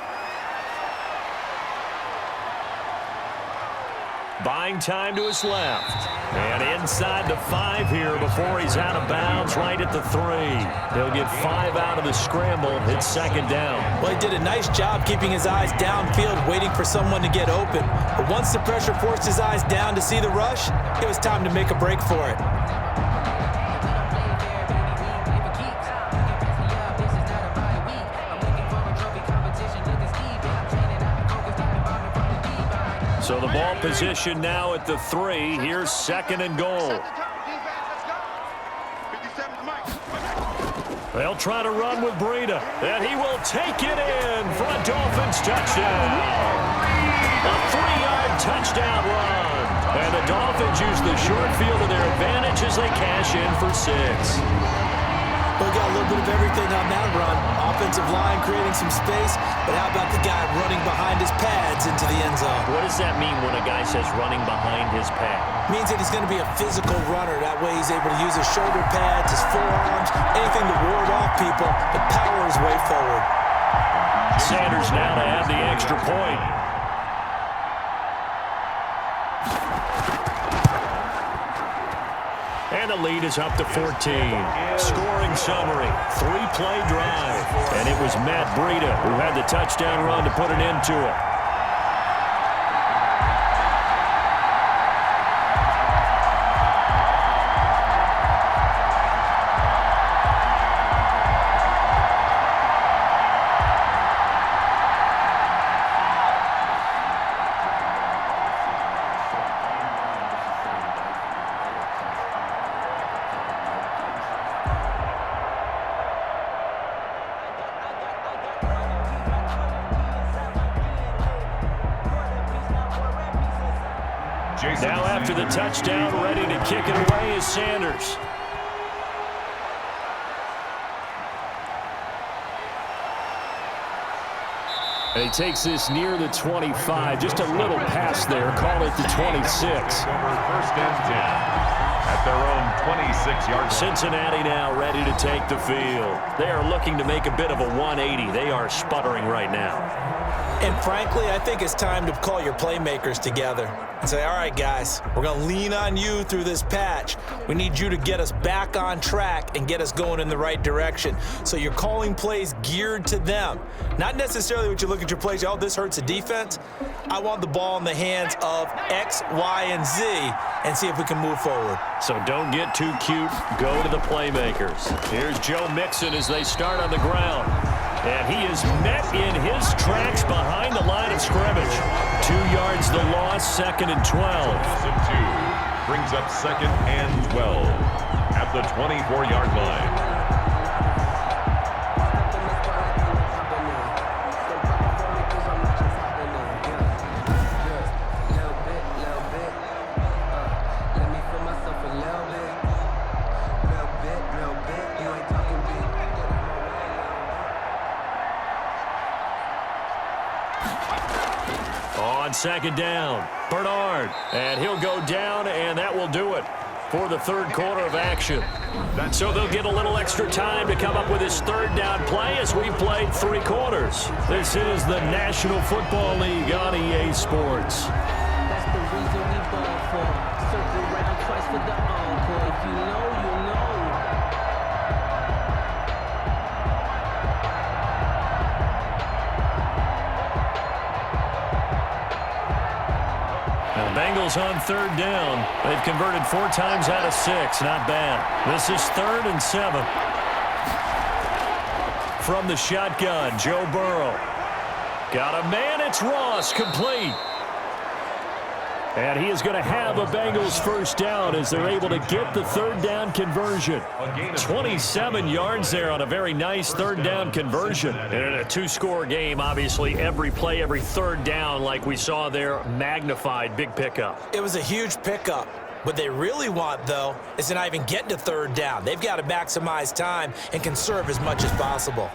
[SPEAKER 2] Buying time to his left. And inside the 5 here before he's out of bounds right at the 3. He'll get 5 out of the scramble. It's 2nd down.
[SPEAKER 3] Well, he did a nice job keeping his eyes downfield, waiting for someone to get open. But once the pressure forced his eyes down to see the rush, it was time to make a break for it.
[SPEAKER 2] So the ball position now at the 3. Here's 2nd and goal. They'll try to run with Breida, and he will take it in for a Dolphins touchdown. A 3-yard touchdown run. And the Dolphins use the short field to their advantage as they cash in for 6.
[SPEAKER 3] We got a little bit of everything on that run. Offensive line creating some space, but how about the guy running behind his pads into the end zone?
[SPEAKER 2] What does that mean when a guy says running behind his pad?
[SPEAKER 3] Means that he's going to be a physical runner. That way he's able to use his shoulder pads, his forearms, anything to ward off people, but power his way forward.
[SPEAKER 2] Sanders now to add the extra point. And the lead is up to 14. Scoring summary, 3-play drive. And it was Matt Breida who had the touchdown run to put an end to it. Now after the touchdown, ready to kick it away is Sanders. And he takes this near the 25. Just a little pass there. Call it the 26.
[SPEAKER 1] First and 10 at their own 26-yard line.
[SPEAKER 2] Cincinnati now ready to take the field. They are looking to make a bit of a 180. They are sputtering right now.
[SPEAKER 3] And frankly, I think it's time to call your playmakers together and say, all right, guys, we're going to lean on you through this patch. We need you to get us back on track and get us going in the right direction. So you're calling plays geared to them. Not necessarily what you look at your plays, oh, this hurts the defense. I want the ball in the hands of X, Y, and Z and see if we can move forward.
[SPEAKER 2] So don't get too cute. Go to the playmakers. Here's Joe Mixon as they start on the ground. And he is met in his tracks behind the line of scrimmage. 2 yards the loss, 2nd and 12.
[SPEAKER 1] Brings up 2nd and 12 at the 24-yard line.
[SPEAKER 2] On 2nd down, Bernard, and he'll go down, and that will do it for the 3rd quarter of action. So they'll get a little extra time to come up with his 3rd down play as we've played 3 quarters. This is the National Football League on EA Sports.
[SPEAKER 8] That's the reason we ball for. Circle round twice for the encore. If you know, you know.
[SPEAKER 2] Bengals on 3rd down. They've converted 4 times out of 6. Not bad. This is 3rd and 7. From the shotgun, Joe Burrow. Got a man. It's Ross. Complete. And he is going to have a Bengals 1st down as they're able to get the 3rd down conversion. 27 yards there on a very nice 3rd down conversion. And in a 2-score game, obviously, every play, every 3rd down, like we saw there, magnified. Big pickup.
[SPEAKER 3] It was a huge pickup. What they really want, though, is to not even get to 3rd down. They've got to maximize time and conserve as much as possible.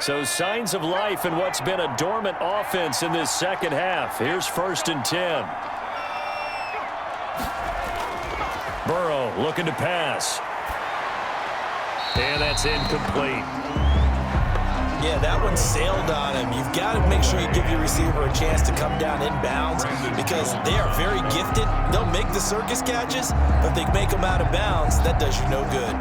[SPEAKER 2] So signs of life in what's been a dormant offense in this 2nd half. Here's 1st and 10. Burrow looking to pass. And that's incomplete.
[SPEAKER 3] Yeah, that one sailed on him. You've got to make sure you give your receiver a chance to come down inbounds because they are very gifted. They'll make the circus catches, but if they make them out of bounds, that does you no good.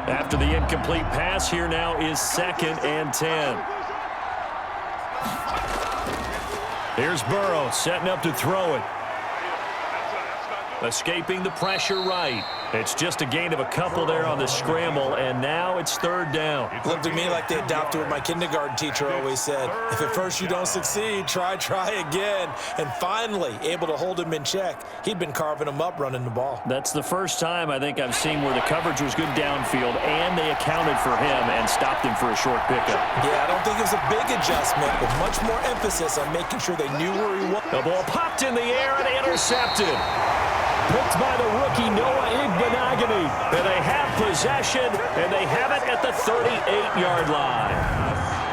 [SPEAKER 2] After the incomplete pass, here now is 2nd and 10. Here's Burrow setting up to throw it. Escaping the pressure right. It's just a gain of a couple there on the scramble, and now it's third down.
[SPEAKER 3] Looked to me like they adopted what my kindergarten teacher always said. If at first you don't succeed, try again. And finally, able to hold him in check. He'd been carving him up running the ball.
[SPEAKER 2] That's the first time I think I've seen where the coverage was good downfield, and they accounted for him and stopped him for a short pickup.
[SPEAKER 3] Yeah, I don't think it was a big adjustment, but much more emphasis on making sure they knew where he was.
[SPEAKER 2] The ball popped in the air and intercepted. Picked by the rookie Noah Igbenogany. And they have possession, and they have it at the 38-yard line.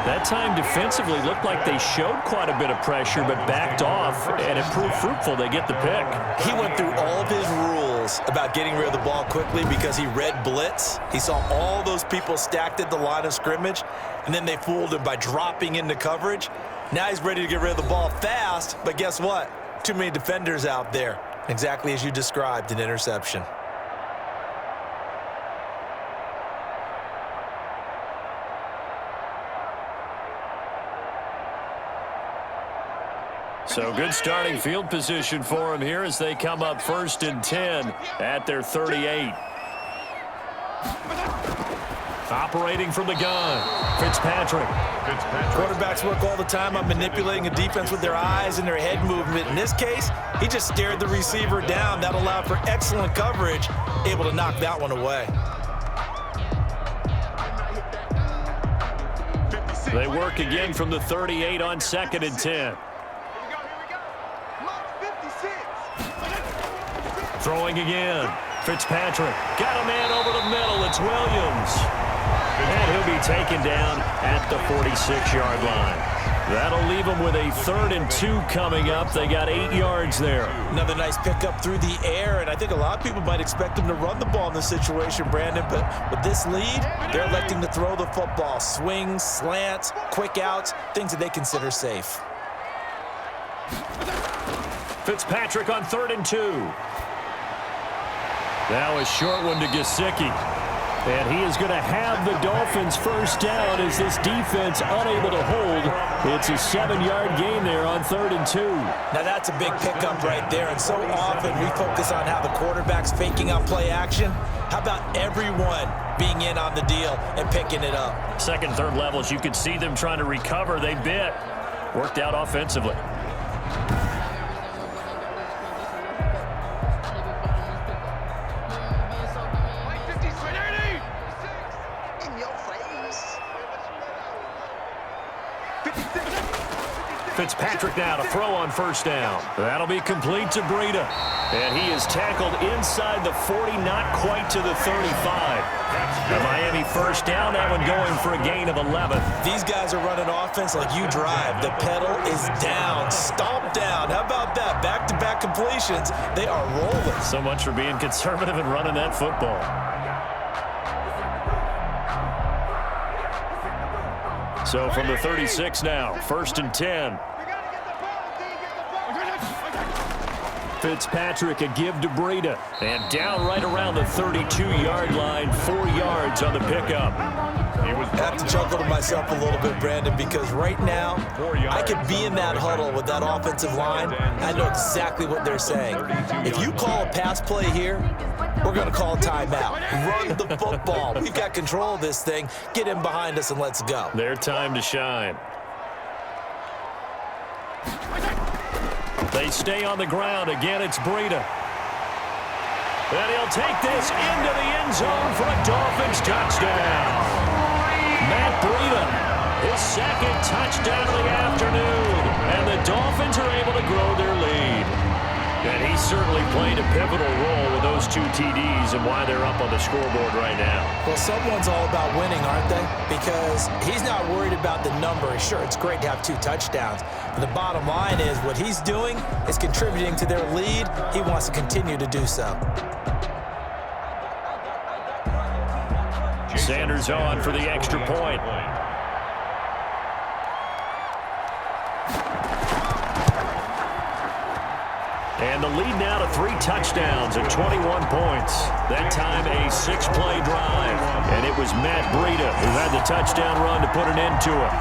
[SPEAKER 2] That time defensively looked like they showed quite a bit of pressure, but backed off, and it proved fruitful. They get the pick.
[SPEAKER 3] He went through all of his rules about getting rid of the ball quickly because he read blitz. He saw all those people stacked at the line of scrimmage, and then they fooled him by dropping into coverage. Now he's ready to get rid of the ball fast, but guess what? Too many defenders out there. Exactly as you described, an interception.
[SPEAKER 2] So good starting field position for him here as they come up 1st and 10 at their 38. Operating from the gun, Fitzpatrick.
[SPEAKER 3] Quarterbacks work all the time on manipulating a defense with their eyes and their head movement. In this case, he just stared the receiver down. That allowed for excellent coverage, able to knock that one away.
[SPEAKER 2] They work again from the 38 on 2nd and 10. Throwing again. Fitzpatrick got a man over the middle. It's Williams. And he'll be taken down at the 46-yard line. That'll leave them with a 3rd and 2 coming up. They got 8 yards there.
[SPEAKER 3] Another nice pickup through the air, and I think a lot of people might expect them to run the ball in this situation, Brandon, but with this lead, they're electing to throw the football. Swings, slants, quick outs, things that they consider safe.
[SPEAKER 2] Fitzpatrick on 3rd and 2. Now a short one to Gesicki. And he is going to have the Dolphins first down as this defense unable to hold. It's a 7-yard gain there on 3rd and 2.
[SPEAKER 3] Now that's a big pickup right there, and so often we focus on how the quarterback's faking on play action. How about everyone being in on the deal and picking it up?
[SPEAKER 2] Second, third levels, you could see them trying to recover. They bit. Worked out offensively. Fitzpatrick now to throw on first down. That'll be complete to Breida. And he is tackled inside the 40, not quite to the 35. The Miami first down, that one going for a gain of 11.
[SPEAKER 3] These guys are running offense like you drive. The pedal is down, stomp down. How about that? Back-to-back completions. They are rolling.
[SPEAKER 2] So much for being conservative and running that football. So from the 36 now, 1st and 10. Fitzpatrick a give to Breida. And down right around the 32-yard line, 4 yards on the pickup.
[SPEAKER 3] I have to chuckle to myself a little bit, Brandon, because right now I could be in that huddle with that offensive line. I know exactly what they're saying. If you call a pass play here, we're going to call a timeout. Run the football. We've got control of this thing. Get in behind us and let's go.
[SPEAKER 2] Their time to shine. They stay on the ground. Again, it's Breida. And he'll take this into the end zone for a Dolphins touchdown. Matt Breida, his second touchdown of the afternoon. And the Dolphins are able to grow their lead. And he certainly played a pivotal role with those 2 TDs and why they're up on the scoreboard right now.
[SPEAKER 3] Well, someone's all about winning, aren't they? Because he's not worried about the number. Sure, it's great to have 2 touchdowns. But the bottom line is what he's doing is contributing to their lead. He wants to continue to do so.
[SPEAKER 2] Sanders on for the extra point. And the lead now to 3 touchdowns and 21 points. That time a 6-play drive. And it was Matt Breida who had the touchdown run to put an end to it.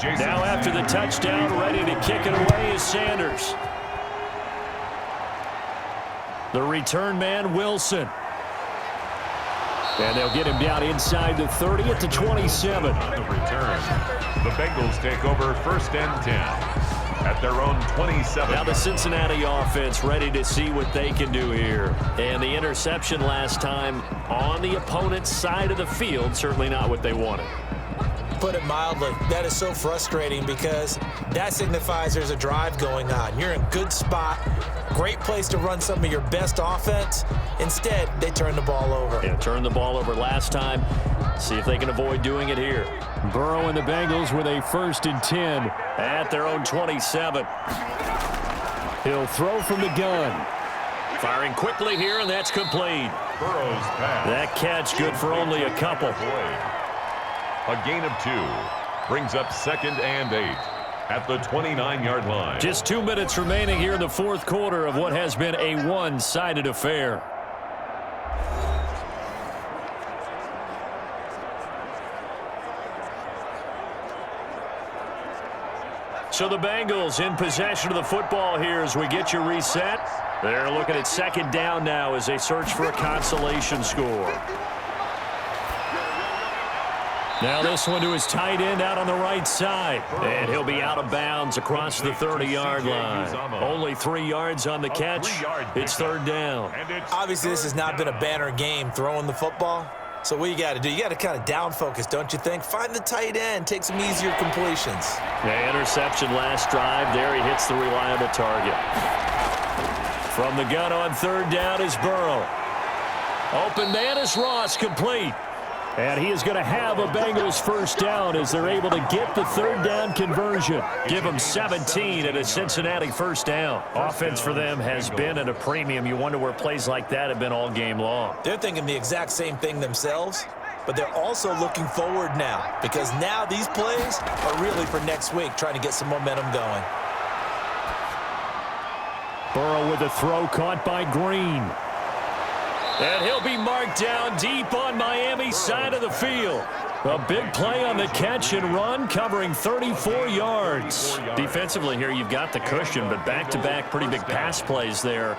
[SPEAKER 2] Now after the touchdown, ready to kick it away is Sanders. The return man, Wilson. And they'll get him down inside the 30 at the 27.
[SPEAKER 1] The return. The Bengals take over 1st and 10 at their own 27.
[SPEAKER 2] Now the Cincinnati offense ready to see what they can do here. And the interception last time on the opponent's side of the field, certainly not what they wanted.
[SPEAKER 3] Put it mildly, that is so frustrating because that signifies there's a drive going on. You're in a good spot, great place to run some of your best offense. Instead, they turn the ball over.
[SPEAKER 2] Yeah, turned the ball over last time. See if they can avoid doing it here. Burrow and the Bengals with a 1st and 10 at their own 27. He'll throw from the gun. Firing quickly here, and that's complete.
[SPEAKER 1] Burrow's pass.
[SPEAKER 2] That catch good for only a couple.
[SPEAKER 1] A gain of 2 brings up 2nd and 8 at the 29-yard line.
[SPEAKER 2] Just 2 minutes remaining here in the 4th quarter of what has been a one-sided affair. So the Bengals in possession of the football here as we get you reset. They're looking at 2nd down now as they search for a consolation score. Now this one to his tight end out on the right side. And he'll be out of bounds across the 30-yard line. Only 3 yards on the catch. It's 3rd down.
[SPEAKER 3] Obviously, this has not been a banner game throwing the football. So what you got to do, you got to kind of down focus, don't you think? Find the tight end, take some easier completions.
[SPEAKER 2] The interception last drive. There he hits the reliable target. From the gun on 3rd down is Burrow. Open man is Ross, complete. And he is going to have a Bengals 1st down as they're able to get the 3rd down conversion. Give them 17 at a Cincinnati 1st down. Offense for them has been at a premium. You wonder where plays like that have been all game long.
[SPEAKER 3] They're thinking the exact same thing themselves, but they're also looking forward now because now these plays are really for next week, trying to get some momentum going.
[SPEAKER 2] Burrow with a throw caught by Green. And he'll be marked down deep on Miami's side of the field. A big play on the catch and run, covering 34 yards. Defensively here, you've got the cushion, but back-to-back pretty big pass plays there.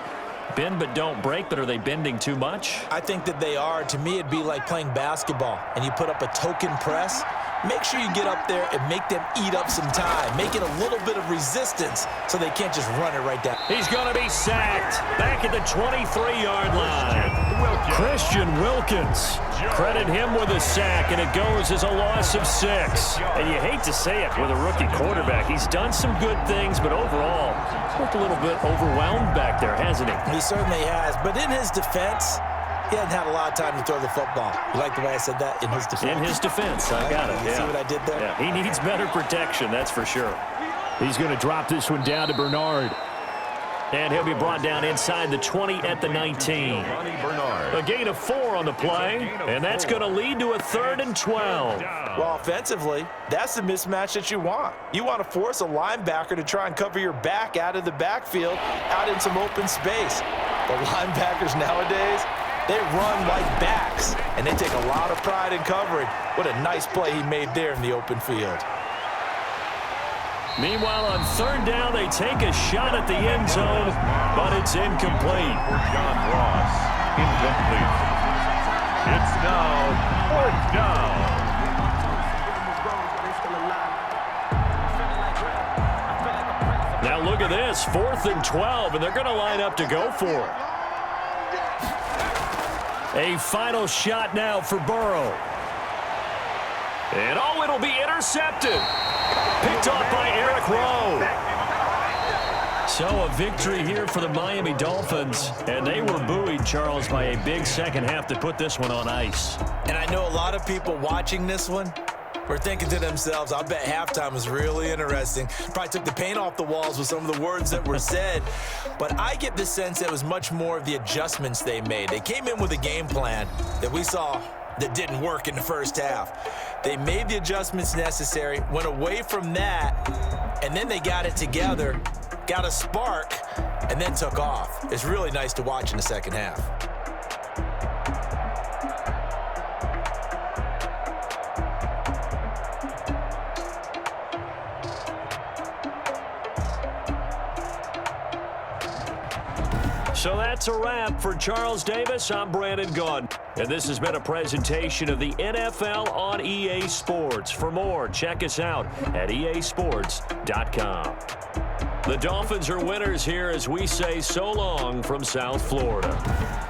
[SPEAKER 2] Bend but don't break, but are they bending too much?
[SPEAKER 3] I think that they are. To me, it'd be like playing basketball, and you put up a token press. Make sure you get up there and make them eat up some time. Make it a little bit of resistance so they can't just run it right down.
[SPEAKER 2] He's going to be sacked back at the 23-yard line. Christian Wilkins. Credit him with a sack, and it goes as a loss of 6. And you hate to say it with a rookie quarterback. He's done some good things, but overall, looked a little bit overwhelmed back there, hasn't he?
[SPEAKER 3] He certainly has. But in his defense, he hasn't had a lot of time to throw the football. You like the way I said that? In his defense.
[SPEAKER 2] In his defense. I got it.
[SPEAKER 3] You see what I did there?
[SPEAKER 2] Yeah, he needs better protection, that's for sure. He's going to drop this one down to Bernard. And he'll be brought down inside the 20 at the 19. A gain of 4 on the play, and that's going to lead to a 3rd and 12.
[SPEAKER 3] Well, offensively, that's the mismatch that you want. You want to force a linebacker to try and cover your back out of the backfield, out in some open space. The linebackers nowadays, they run like backs, and they take a lot of pride in covering. What a nice play he made there in the open field.
[SPEAKER 2] Meanwhile, on 3rd down, they take a shot at the end zone, but it's incomplete.
[SPEAKER 1] John Ross, incomplete. It's now 4th down.
[SPEAKER 2] Now look at this, 4th and 12, and they're going to line up to go for it. A final shot now for Burrow. And oh, it'll be intercepted. Picked off by Eric Rowe. So a victory here for the Miami Dolphins. And they were buoyed, Charles, by a big second half to put this one on ice.
[SPEAKER 3] And I know a lot of people watching this one were thinking to themselves, I bet halftime was really interesting. Probably took the paint off the walls with some of the words that were said. But I get the sense that it was much more of the adjustments they made. They came in with a game plan that we saw that didn't work in the first half. They made the adjustments necessary, went away from that, and then they got it together, got a spark, and then took off. It's really nice to watch in the second half.
[SPEAKER 2] So that's a wrap. For Charles Davis, I'm Brandon Gaudin. And this has been a presentation of the NFL on EA Sports. For more, check us out at easports.com. The Dolphins are winners here as we say so long from South Florida.